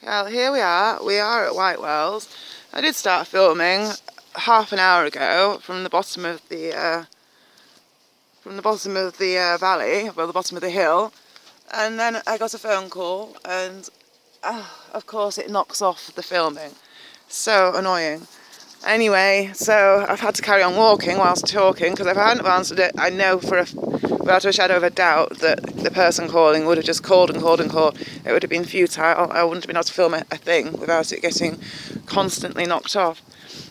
Well, here we are at White Wells. I did start filming half an hour ago from the bottom of the valley, well, the bottom of the hill, and then I got a phone call, and of course it knocks off the filming. So annoying. Anyway, so I've had to carry on walking whilst talking, because if I hadn't answered it, I know without a shadow of a doubt that the person calling would have just called and called and called. It would have been futile. I wouldn't have been able to film a thing without it getting constantly knocked off.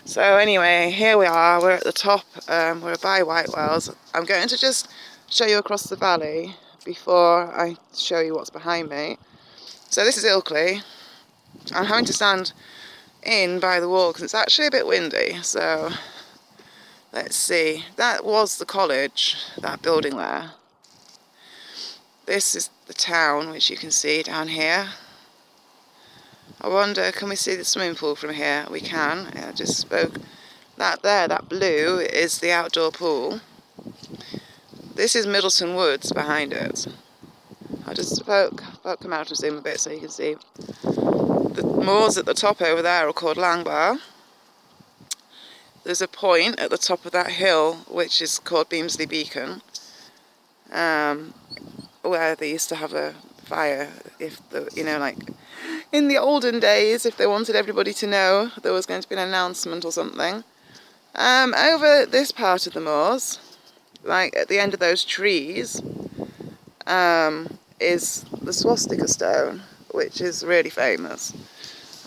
So anyway, here we are. We're at the top. We're by White Wells. I'm going to just show you across the valley before I show you what's behind me. So this is Ilkley. I'm having to stand in by the wall because it's actually a bit windy. So let's see. That was the college, that building there. This is the town, which you can see down here. I wonder, can we see the swimming pool from here? We can. I just spoke. That there, that blue, is the outdoor pool. This is Middleton Woods behind it. I just come out and zoom a bit so you can see. The moors at the top over there are called Langbar. There's a point at the top of that hill which is called Beamsley Beacon, where they used to have a fire like in the olden days, if they wanted everybody to know there was going to be an announcement or something. Over this part of the moors, like at the end of those trees, is the swastika stone, which is really famous,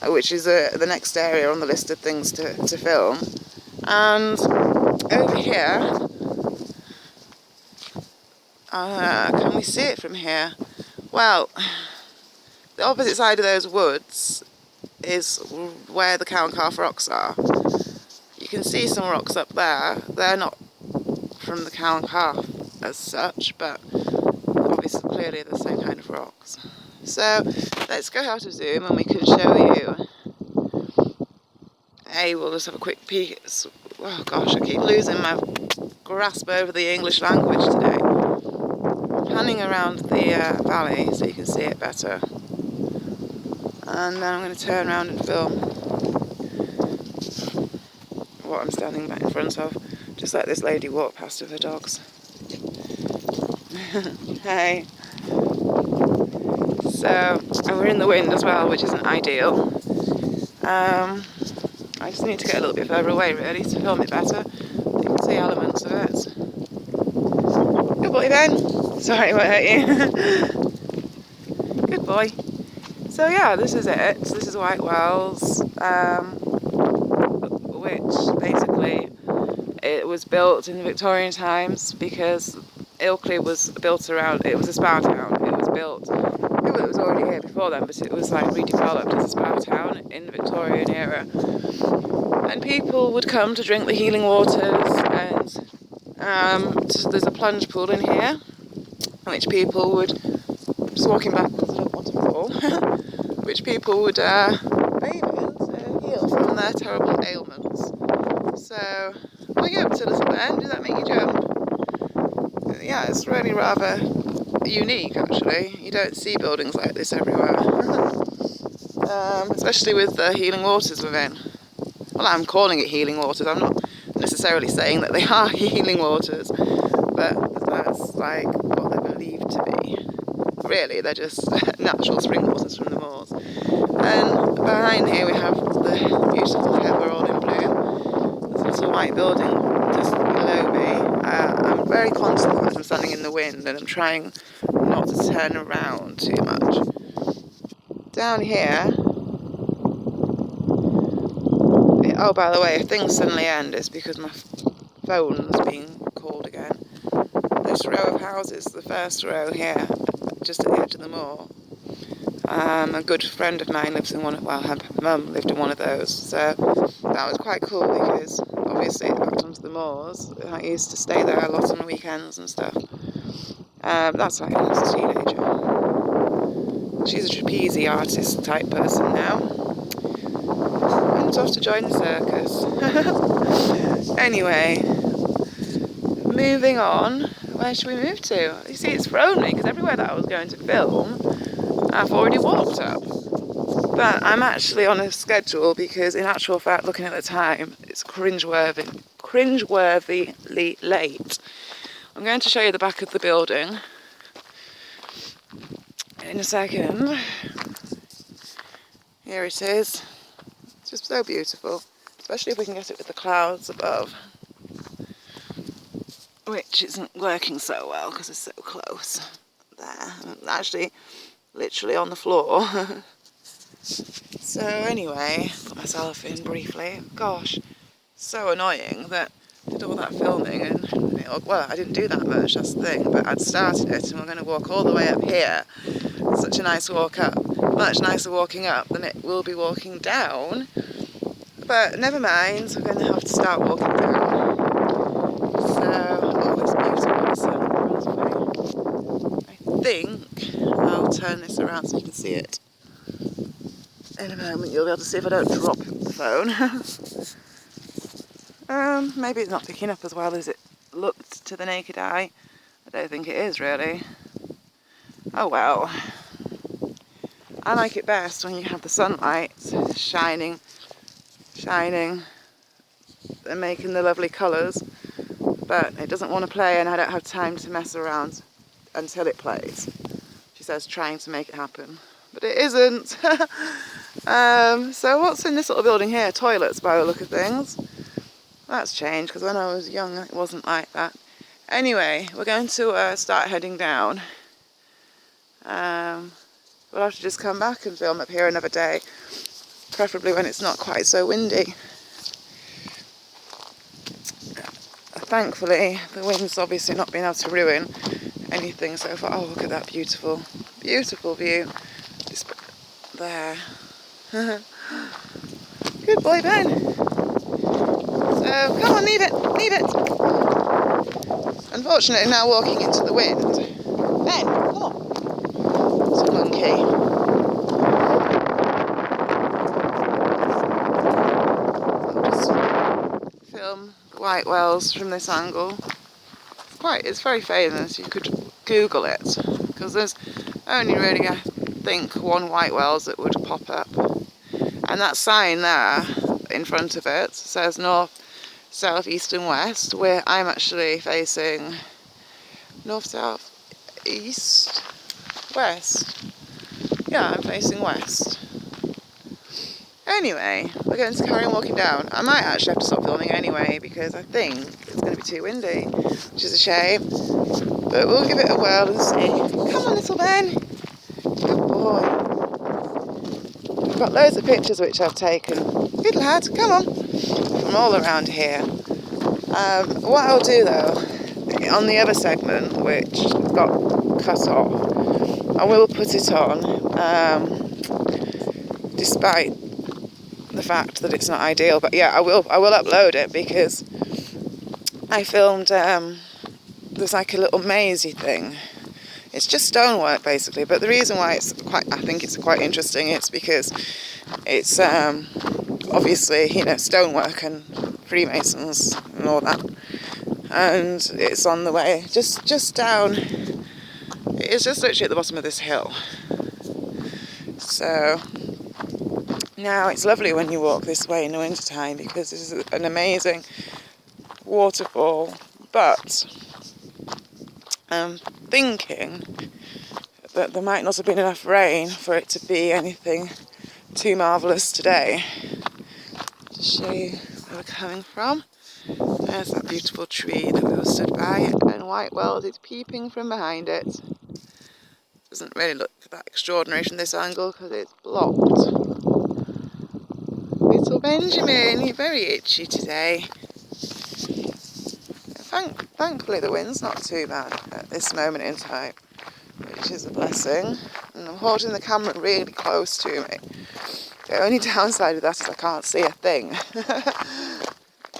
which is the next area on the list of things to film. And over here, can we see it from here? Well, the opposite side of those woods is where the Cow and Calf rocks are. You can see some rocks up there. They're not from the Cow and Calf as such, but obviously clearly the same kind of rocks. So let's go out of zoom and we can show you. We'll just have a quick peek. Oh gosh, I keep losing my grasp over the English language today. Panning around the valley so you can see it better. And then I'm going to turn around and film what I'm standing back in front of. Just let this lady walk past with her dogs. Hey. So, and we're in the wind as well, which isn't ideal. I just need to get a little bit further away really to film it better. You can see elements of it. Good boy Ben. Sorry, I won't hurt you. Good boy. So yeah, this is it. This is White Wells, which basically it was built in the Victorian times because Ilkley was built around, it was a spa town. It was built, it was already here before then, but it was like redeveloped as a spa town in the Victorian era. And people would come to drink the healing waters, and there's a plunge pool in here, which people would, just walking backwards, I don't want to fall, which people would bathe in to heal from their terrible ailments. So, what are you up to, little Ben? Does that make you jump? Yeah, it's really rather unique actually. You don't see buildings like this everywhere. Especially with the healing waters within. Well, I'm calling it healing waters. I'm not necessarily saying that they are healing waters, but that's like what they're believed to be. Really, they're just natural spring waters from the moors. And behind here we have the beautiful hill, we're all in bloom. There's a little white building just below me. I'm very conscious of that I'm standing in the wind and I'm trying not to turn around too much. Down here, oh by the way, if things suddenly end it's because my phone's being called again. This row of houses, the first row here, just at the edge of the moor, a good friend of mine lives in one, well her mum lived in one of those, so that was quite cool because obviously it backed onto the moors. I used to stay there a lot on the weekends and stuff. That's like when I was a teenager. She's a trapeze artist type person now. Went off to join the circus. Anyway, moving on. Where should we move to? You see, it's thrown me because everywhere that I was going to film, I've already walked up. But I'm actually on a schedule because, in actual fact, looking at the time, it's cringeworthily late. I'm going to show you the back of the building in a second. Here it is. It's just so beautiful, especially if we can get it with the clouds above, which isn't working so well because it's so close. There, I'm actually literally on the floor. So anyway, put myself in briefly. Gosh, so annoying that I did all that filming and, well, I didn't do that much, that's the thing, but I'd started it and we're going to walk all the way up here. It's such a nice walk up, much nicer walking up than it will be walking down. But never mind, we're going to have to start walking down. So, oh, it's beautiful, the sun runs away. I think I'll turn this around so you can see it. In a moment you'll be able to see if I don't drop the phone. Maybe it's not picking up as well as it looked to the naked eye. I don't think it is really. Oh well. I like it best when you have the sunlight shining and making the lovely colours, but it doesn't want to play and I don't have time to mess around until it plays. She says trying to make it happen, but it isn't. So what's in this little building here? Toilets by the look of things. That's changed because when I was young it wasn't like that. Anyway, we're going to start heading down. We'll have to just come back and film up here another day, preferably when it's not quite so windy. Thankfully, the wind's obviously not been able to ruin anything so far. Oh, look at that beautiful, beautiful view. Just there. Good boy, Ben. So, come on, leave it. Unfortunately, now walking into the wind. Ben, come on. It's a monkey. I'll just film the white whales from this angle. It's very famous. You could Google it because there's only really, I think, one white whales that would pop up. And that sign there in front of it says north, south, east and west, where I'm actually facing north, south, east, west. Yeah, I'm facing west. Anyway, we're going to carry on walking down. I might actually have to stop filming anyway because I think it's going to be too windy, which is a shame. But we'll give it a whirl and see. Come on, little Ben. Good boy. I've got loads of pictures which I've taken. Good lad, come on. From all around here. What I'll do though, on the other segment, which got cut off, I will put it on, despite the fact that it's not ideal. But yeah, I will upload it because I filmed, there's like a little mazy thing. It's just stonework basically, but the reason why I think it's quite interesting is because it's obviously, stonework and Freemasons and all that, and it's on the way just down. It's just literally at the bottom of this hill. So now it's lovely when you walk this way in the winter time because this is an amazing waterfall, but I'm thinking that there might not have been enough rain for it to be anything too marvellous today. To show you where we're coming from. There's that beautiful tree that we were stood by, and white whales is peeping from behind it. Doesn't really look that extraordinary from this angle because it's blocked. Little Benjamin, you're very itchy today. Thankfully the wind's not too bad at this moment in time, which is a blessing. And I'm holding the camera really close to me. The only downside of that is I can't see a thing.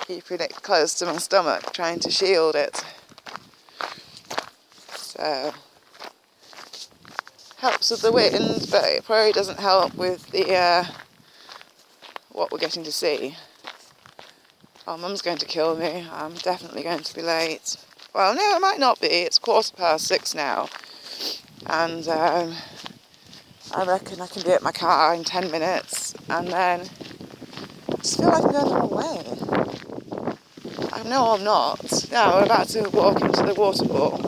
Keeping it close to my stomach, trying to shield it. So, helps with the wind, but it probably doesn't help with the what we're getting to see. Oh, Mum's going to kill me. I'm definitely going to be late. Well, no, I might not be. It's 6:15 now. And I I reckon I can be at my car in 10 minutes, and then I just feel like I'm going the wrong way. I know I'm not. Now we're about to walk into the waterfall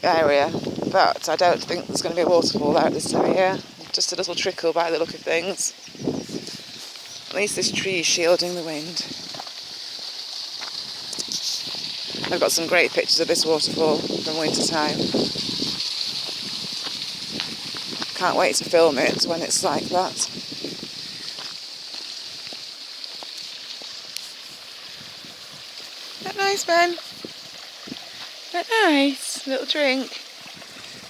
area, but I don't think there's going to be a waterfall out this time of year. Just a little trickle by the look of things. At least this tree is shielding the wind. I've got some great pictures of this waterfall from winter time. Can't wait to film it when it's like that. Isn't that nice, Ben? Isn't that nice? A little drink.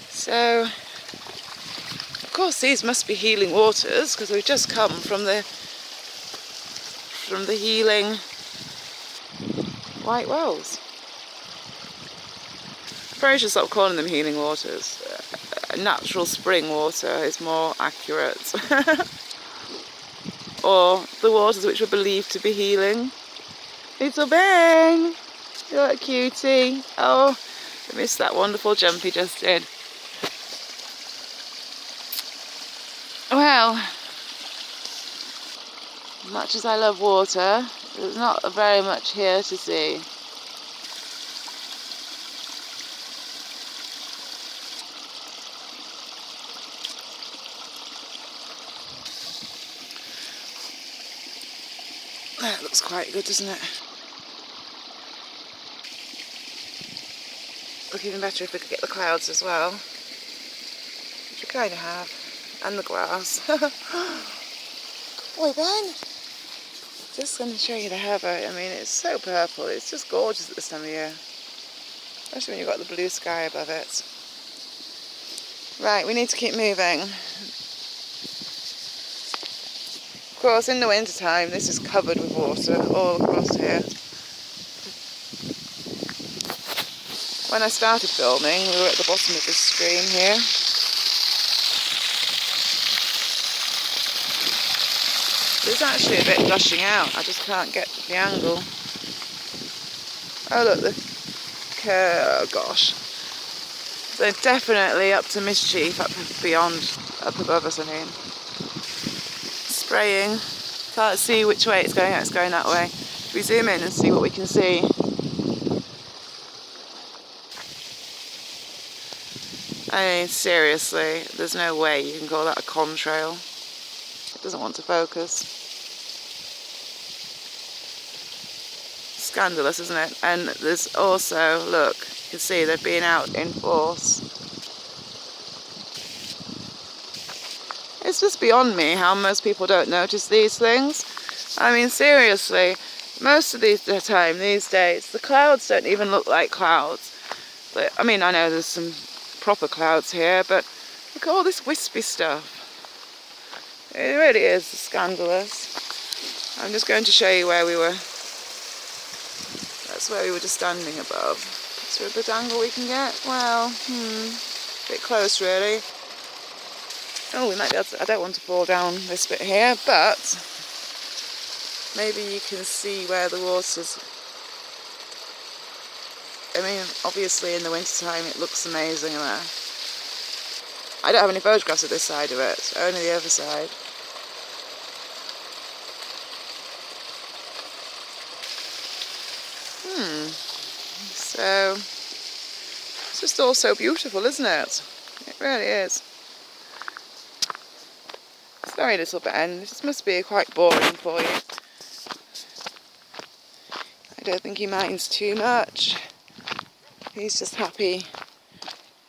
So, of course, these must be healing waters because we've just come from the healing white wells. Probably should stop calling them healing waters. Natural spring water is more accurate. Or the waters which were believed to be healing. Little Ben! You're a cutie. Oh, I missed that wonderful jump he just did. Well, much as I love water, there's not very much here to see. That looks quite good, doesn't it? Look even better if we could get the clouds as well, which we kind of have, and the grass. Boy, Ben! Just going to show you the heather. I mean, it's so purple. It's just gorgeous at this time of year, especially when you've got the blue sky above it. Right, we need to keep moving. Of course, in the winter time, this is covered with water all across here. When I started filming, we were at the bottom of this stream here. It's actually a bit gushing out. I just can't get the angle. Oh look, oh gosh. They're definitely up to mischief up above us, I mean. Spraying. Can't see which way it's going. It's going that way. If we zoom in and see what we can see. I mean, seriously, there's no way you can call that a contrail. It doesn't want to focus. Scandalous, isn't it? And there's also, look, you can see they've been out in force. It's just beyond me how most people don't notice these things. I mean, seriously, most of the time these days, the clouds don't even look like clouds. I mean, I know there's some proper clouds here, but look at all this wispy stuff. It really is scandalous. I'm just going to show you where we were. That's where we were just standing above. Is there a good angle we can get? Well, a bit close really. Oh, we might be able to, I don't want to fall down this bit here, but maybe you can see where the water's. I mean, obviously in the winter time it looks amazing there. I don't have any photographs of this side of it, only the other side. So, it's just all so beautiful, isn't it? It really is. Sorry, little Ben, this must be quite boring for you. I don't think he minds too much. He's just happy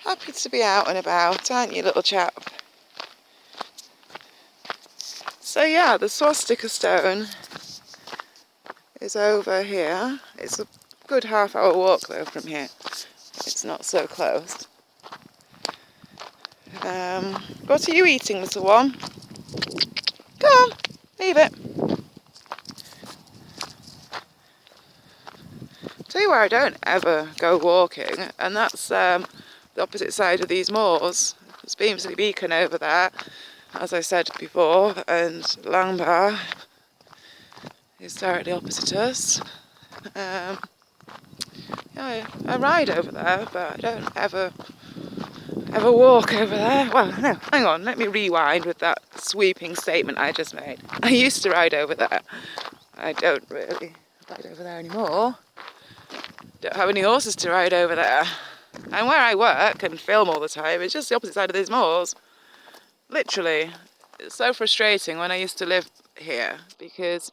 to be out and about, aren't you, little chap? So yeah, the swastika stone is over here. It's a good half-hour walk though from here. It's not so close. What are you eating, little one? Go on, leave it. Tell you where I don't ever go walking, and that's the opposite side of these moors. There's Beamsley Beacon over there, as I said before, and Langbar is directly opposite us. Yeah, I ride over there, but I don't ever have a walk over there. Well, no, hang on, let me rewind with that sweeping statement I just made. I used to ride over there. I don't really ride over there anymore. Don't have any horses to ride over there. And where I work and film all the time, it's just the opposite side of these moors. Literally. It's so frustrating when I used to live here, because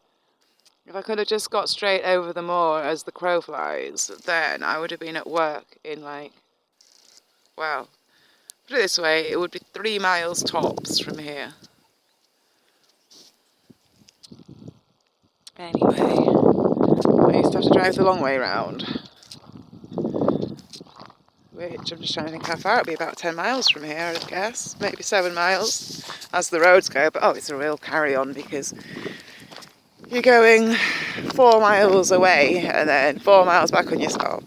if I could have just got straight over the moor as the crow flies, then I would have been at work in well, put it this way, it would be 3 miles tops from here. Anyway, I used to have to drive the long way round. Which I'm just trying to think how far. It'd be about 10 miles from here, I'd guess. Maybe 7 miles as the roads go. But it's a real carry-on, because you're going 4 miles away and then 4 miles back on yourself.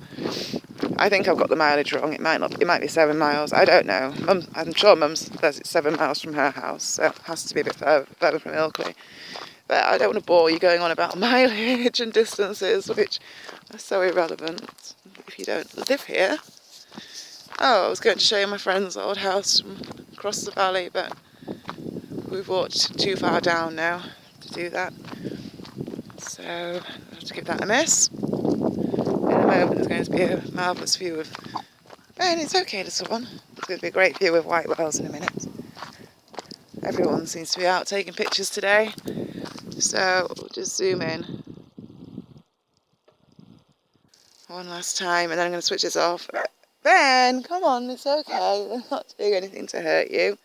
I think I've got the mileage wrong. It might be 7 miles. I don't know. I'm sure Mum says it's 7 miles from her house, so it has to be a bit further from Ilkley. But I don't want to bore you going on about mileage and distances, which are so irrelevant if you don't live here. I was going to show you my friend's old house from across the valley, but we've walked too far down now to do that. So I'll have to give that a miss. In a moment there's going to be a marvellous view of... And it's okay, little one. There's going to be a great view of white whales in a minute. Everyone seems to be out taking pictures today. So we'll just zoom in one last time, and then I'm going to switch this off. Ben, come on, it's okay. They're not doing anything to hurt you.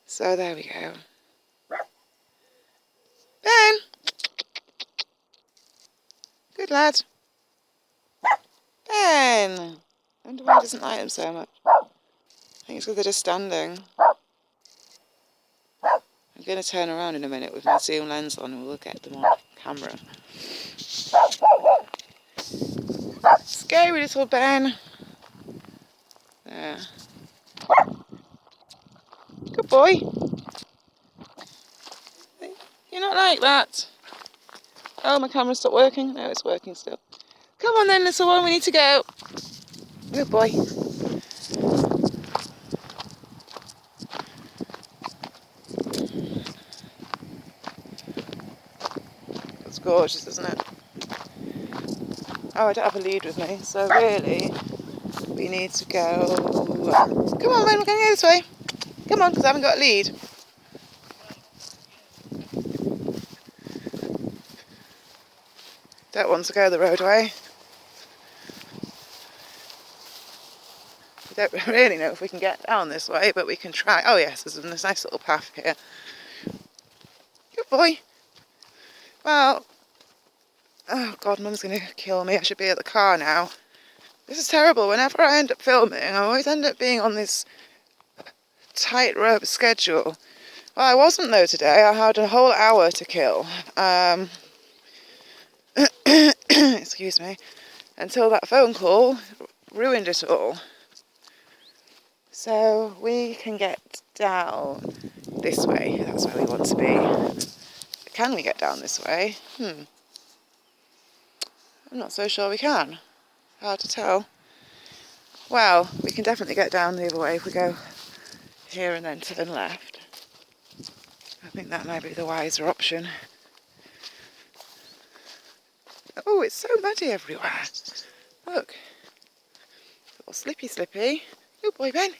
So there we go. Ben! Good lad. Ben! I wonder why he doesn't like them so much. I think it's because they're just standing. I'm going to turn around in a minute with my zoom lens on and we'll get them on camera. Scary little Ben. There. Good boy. You're not like that. Oh, my camera stopped working. No, it's working still. Come on then, little one, we need to go. Good boy. It's gorgeous, isn't it? Oh, I don't have a lead with me, so really, we need to go... Come on, Ben, we're going to go this way. Come on, because I haven't got a lead. Don't want to go the roadway. We don't really know if we can get down this way, but we can try. Oh yes, there's this nice little path here. Good boy. Well, oh God, Mum's going to kill me. I should be at the car now. This is terrible. Whenever I end up filming, I always end up being on this tightrope schedule. Well, I wasn't though today. I had a whole hour to kill. Excuse me. Until that phone call ruined it all. So we can get down this way. That's where we want to be. Can we get down this way? I'm not so sure we can. Hard to tell. Well, we can definitely get down the other way if we go here and then turn left. I think that might be the wiser option. Oh, it's so muddy everywhere. Look. Little slippy. Good boy, Ben.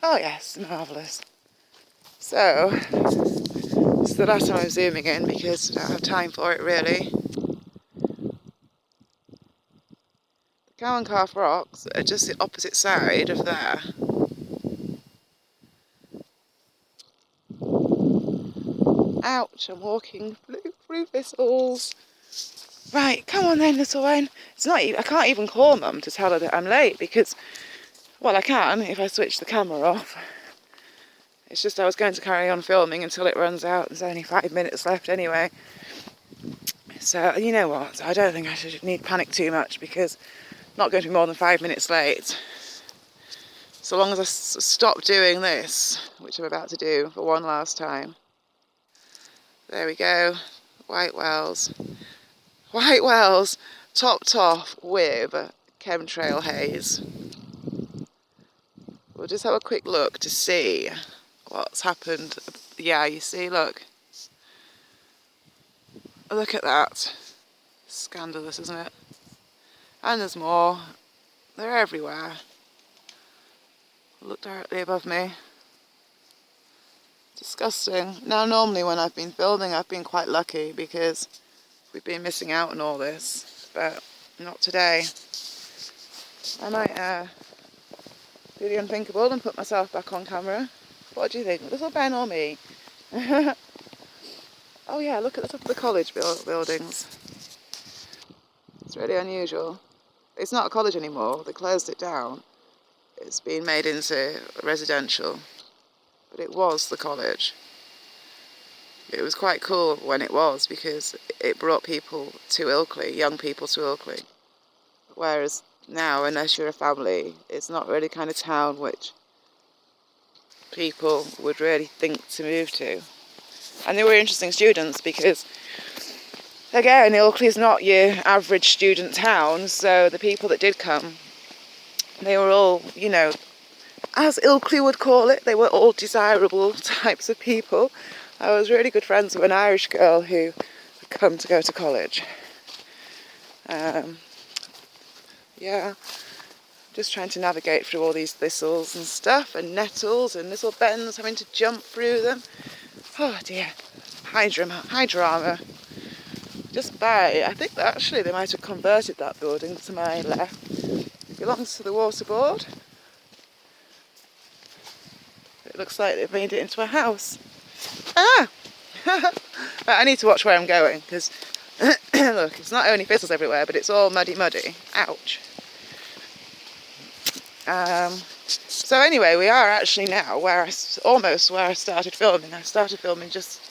Oh yes, marvellous. So, it's the last time I'm zooming in because I don't have time for it really. The Cow and Calf Rocks are just the opposite side of there. Ouch, I'm walking through thistles. Right, come on then, little one. It's not even, I can't even call Mum to tell her that I'm late because, well, I can if I switch the camera off. It's just I was going to carry on filming until it runs out. There's only 5 minutes left anyway. So, you know what? I don't think I should need panic too much because I'm not going to be more than 5 minutes late. So long as I stop doing this, which I'm about to do for one last time. There we go. White whales. White whales topped off with chemtrail haze. We'll just have a quick look to see what's happened. Yeah, you see, look. Look at that. Scandalous, isn't it? And there's more. They're everywhere. Look directly above me. Disgusting. Now, normally when I've been filming, I've been quite lucky because we've been missing out on all this, but not today. I might do the unthinkable and put myself back on camera. What do you think? Little Ben or me? Oh yeah, look at the top of the college buildings. It's really unusual. It's not a college anymore. They closed it down. It's been made into residential. But it was the college. It was quite cool when it was because it brought people to Ilkley, young people to Ilkley. Whereas now, unless you're a family, it's not really the kind of town which people would really think to move to. And they were interesting students because, again, Ilkley is not your average student town, so the people that did come, they were all, you know, as Ilkley would call it, they were all desirable types of people. I was really good friends with an Irish girl who had come to go to college. Yeah, just trying to navigate through all these thistles and stuff, and nettles and little bends, having to jump through them. Oh dear, high drama. Just by, I think that actually they might have converted that building to my left. It belongs to the water board. It looks like they've made it into a house. Ah! Right, I need to watch where I'm going because look, it's not only thistles everywhere, but it's all muddy. Ouch. So anyway, we are actually now almost where I started filming. I started filming just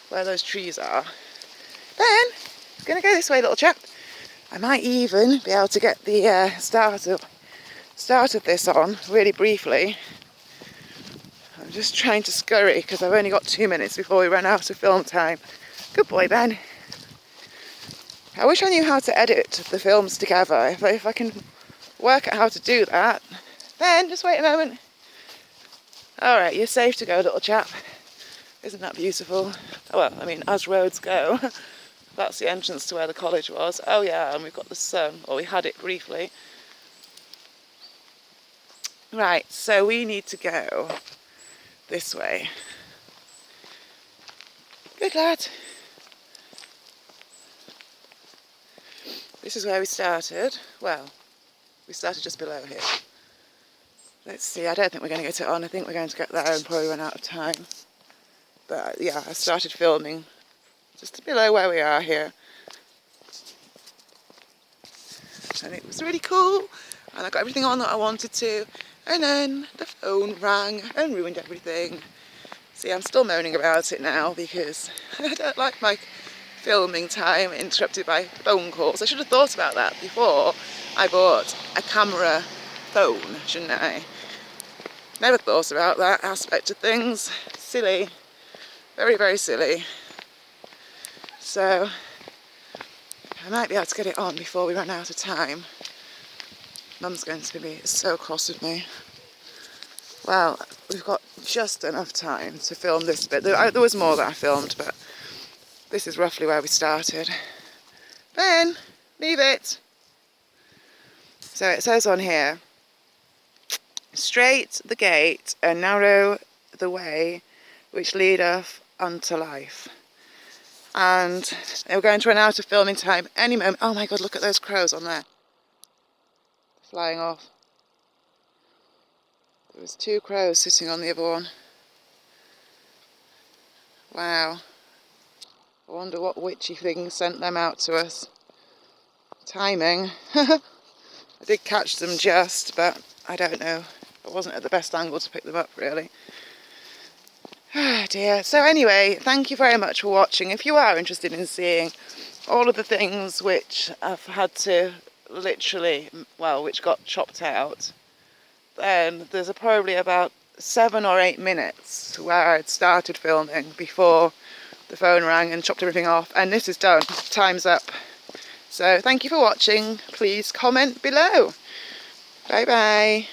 where those trees are. Then, it's going to go this way, little chap. I might even be able to get the start of this on really briefly. I'm just trying to scurry because I've only got 2 minutes before we run out of film time. Good boy, Ben. I wish I knew how to edit the films together. If I can work out how to do that. Ben, just wait a moment. Alright, you're safe to go, little chap. Isn't that beautiful? Well, I mean, as roads go. That's the entrance to where the college was. Oh yeah, and we've got the sun, or we had it briefly. Right, so we need to go this way. Good lad. This is where we started. Well, we started just below here. Let's see, I don't think we're going to get it on. I think we're going to get there and probably run out of time. But yeah, I started filming just below where we are here. And it was really cool. And I got everything on that I wanted to. And then the phone rang and ruined everything. See, I'm still moaning about it now because I don't like my filming time interrupted by phone calls. I should have thought about that before I bought a camera phone, shouldn't I? Never thought about that aspect of things. Silly. Very, very silly. So, I might be able to get it on before we run out of time. Mum's going to be so cross with me. Well, we've got just enough time to film this bit. There was more that I filmed, but this is roughly where we started. Ben, leave it. So it says on here, straight the gate and narrow the way which leadeth unto life. And we're going to run out of filming time any moment. Oh my God, look at those crows on there. Flying off. There was 2 crows sitting on the other one. Wow. I wonder what witchy thing sent them out to us. Timing. I did catch them just, but I don't know. I wasn't at the best angle to pick them up, really. Ah, dear. So anyway, thank you very much for watching. If you are interested in seeing all of the things which I've had to literally, well, which got chopped out, then there's probably about 7 or 8 minutes where I'd started filming before the phone rang and chopped everything off, and this is done. Time's up. So thank you for watching. Please comment below. Bye bye.